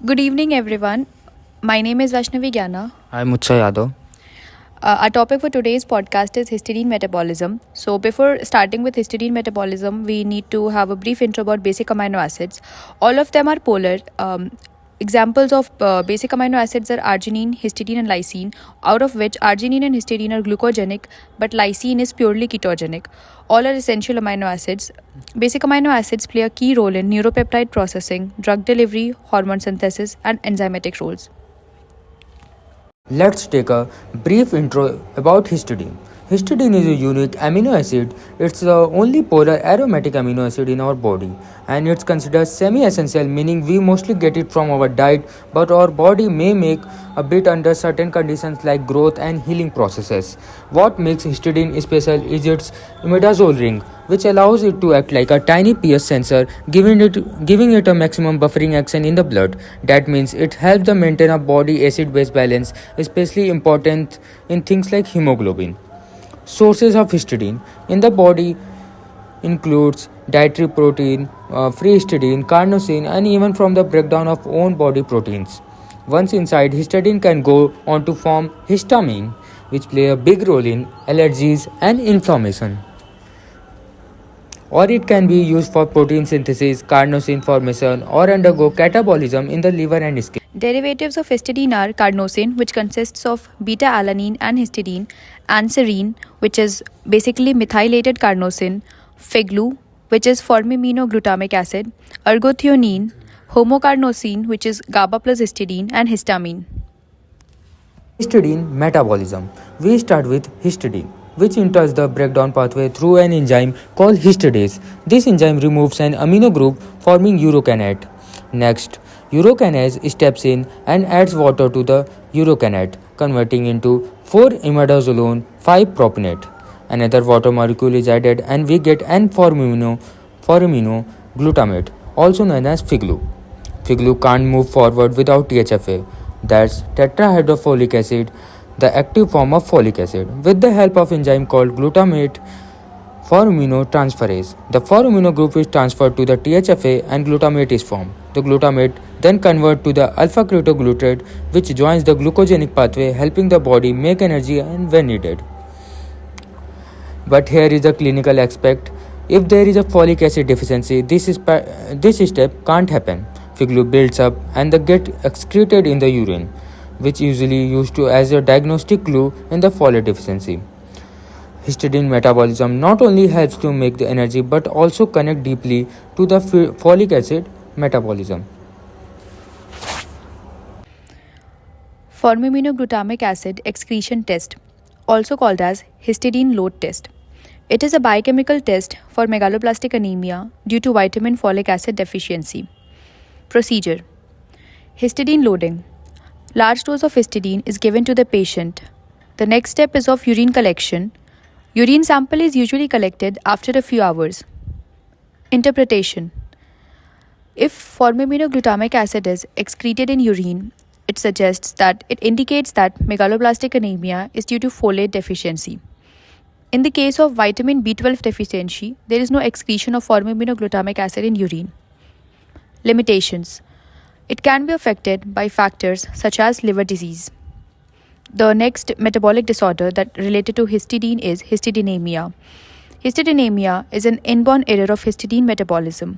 Good evening, everyone. My name is Vaishnavi Gyana. I'm Utsa Yadav. Our topic for today's podcast is histidine metabolism. So, before starting with histidine metabolism, we need to have a brief intro about basic amino acids. All of them are polar. Examples of basic amino acids are arginine, histidine, and lysine, out of which arginine and histidine are glucogenic, but lysine is purely ketogenic. All are essential amino acids. Basic amino acids play a key role in neuropeptide processing, drug delivery, hormone synthesis, and enzymatic roles. Let's take a brief intro about histidine. Histidine is a unique amino acid. It's the only polar aromatic amino acid in our body, and it's considered semi-essential, meaning we mostly get it from our diet, but our body may make a bit under certain conditions like growth and healing processes. What makes histidine special is its imidazole ring, which allows it to act like a tiny pH sensor, giving it a maximum buffering action in the blood. That means it helps to maintain a body acid-base balance, especially important in things like hemoglobin. Sources of histidine in the body includes dietary protein, free histidine, carnosine, and even from the breakdown of own body proteins. Once inside, histidine can go on to form histamine, which play a big role in allergies and inflammation. Or it can be used for protein synthesis, carnosine formation, or undergo catabolism in the liver and skin. Derivatives of histidine are carnosine, which consists of beta alanine and histidine, and serine, which is basically methylated carnosine, figlu, which is formiminoglutamate acid, ergothioneine, homocarnosine, which is GABA plus histidine, and histamine. Histidine metabolism. We start with histidine, which enters the breakdown pathway through an enzyme called histidase. This enzyme removes an amino group forming urocanate. Next, urocanase steps in and adds water to the urocanate, converting into 4-imidazolone 5-propionate. Another water molecule is added and we get N-formimino glutamate, also known as figlu. Figlu can't move forward without THFA, that's tetrahydrofolic acid, the active form of folic acid, with the help of enzyme called glutamate formiminotransferase. The formimino group is transferred to the THFA and glutamate is formed. The glutamate then converts to the alpha-ketoglutarate, which joins the glucogenic pathway, helping the body make energy and when needed. But here is the clinical aspect. If there is a folic acid deficiency, this step can't happen. Figlu builds up and the get excreted in the urine, which usually used to as a diagnostic clue in the folate deficiency. Histidine metabolism not only helps to make the energy but also connect deeply to the folic acid metabolism. Formiminoglutamate acid excretion test, also called as histidine load test. It is a biochemical test for megaloblastic anemia due to vitamin folic acid deficiency. Procedure: histidine loading. Large dose of histidine is given to the patient. The next step is of urine collection. Urine sample is usually collected after a few hours. Interpretation: if formiminoglutamate acid is excreted in urine, it indicates that megaloblastic anemia is due to folate deficiency. In the case of vitamin B12 deficiency, there is no excretion of formiminoglutamate acid in urine. Limitations: it can be affected by factors such as liver disease. The next metabolic disorder that related to histidine is histidinemia. Histidinemia is an inborn error of histidine metabolism.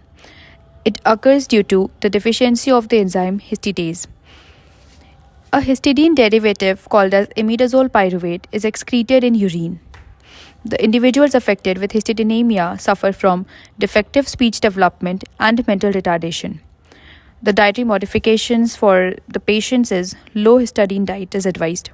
It occurs due to the deficiency of the enzyme histidase. A histidine derivative called as imidazole pyruvate is excreted in urine. The individuals affected with histidinemia suffer from defective speech development and mental retardation. The dietary modifications for the patients is low histidine diet is advised.